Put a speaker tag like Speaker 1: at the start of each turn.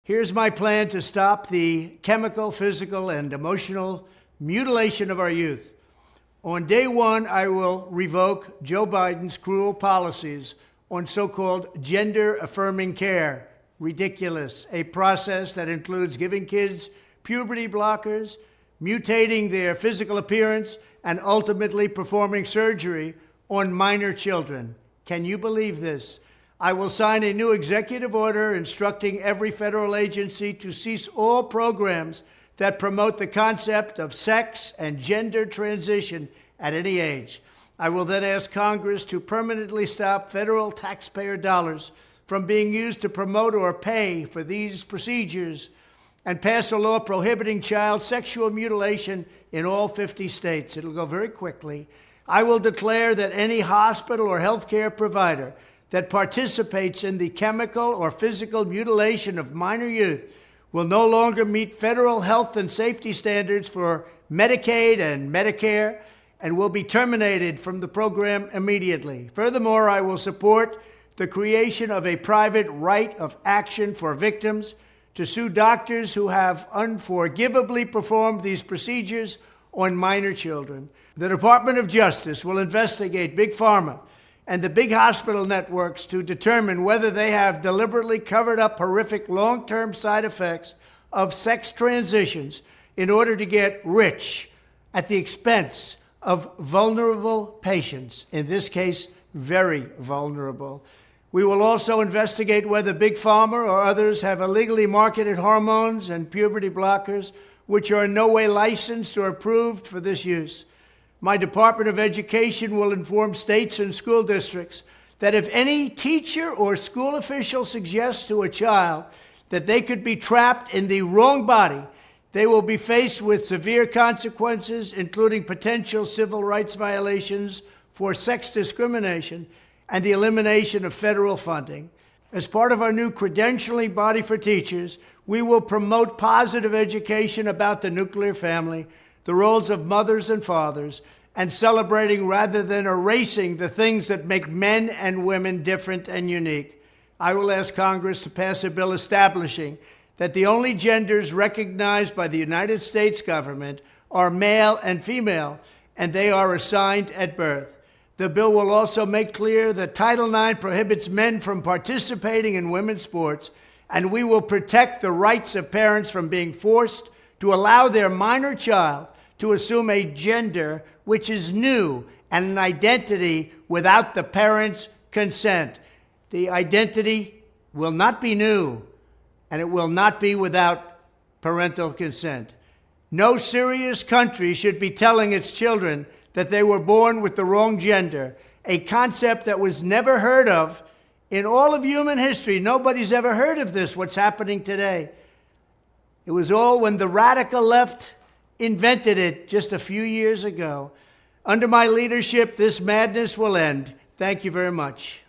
Speaker 1: Here's my plan to stop the chemical, physical, and emotional mutilation of our youth. On day one, I will revoke Joe Biden's cruel policies on so-called gender-affirming care. Ridiculous. A process that includes giving kids puberty blockers, mutating their physical appearance, and ultimately performing surgery on minor children. Can you believe this? I will sign a new executive order instructing every federal agency to cease all programs that promote the concept of sex and gender transition at any age. I will then ask Congress to permanently stop federal taxpayer dollars from being used to promote or pay for these procedures and pass a law prohibiting child sexual mutilation in all 50 states. It'll go very quickly. I will declare that any hospital or healthcare provider that participates in the chemical or physical mutilation of minor youth will no longer meet federal health and safety standards for Medicaid and Medicare and will be terminated from the program immediately. Furthermore, I will support the creation of a private right of action for victims to sue doctors who have unforgivably performed these procedures on minor children. The Department of Justice will investigate Big Pharma and the big hospital networks to determine whether they have deliberately covered up horrific long-term side effects of sex transitions in order to get rich at the expense of vulnerable patients, in this case, very vulnerable. We will also investigate whether Big Pharma or others have illegally marketed hormones and puberty blockers, which are in no way licensed or approved for this use. My Department of Education will inform states and school districts that if any teacher or school official suggests to a child that they could be trapped in the wrong body, they will be faced with severe consequences, including potential civil rights violations for sex discrimination and the elimination of federal funding. As part of our new credentialing body for teachers, we will promote positive education about the nuclear family, the roles of mothers and fathers, and celebrating rather than erasing the things that make men and women different and unique. I will ask Congress to pass a bill establishing that the only genders recognized by the United States government are male and female, and they are assigned at birth. The bill will also make clear that Title IX prohibits men from participating in women's sports, and we will protect the rights of parents from being forced to allow their minor child to assume a gender which is new and an identity without the parent's consent. The identity will not be new, and it will not be without parental consent. No serious country should be telling its children that they were born with the wrong gender, a concept that was never heard of in all of human history. Nobody's ever heard of this, what's happening today. It was all when the radical left invented it just a few years ago. Under my leadership, this madness will end. Thank you very much.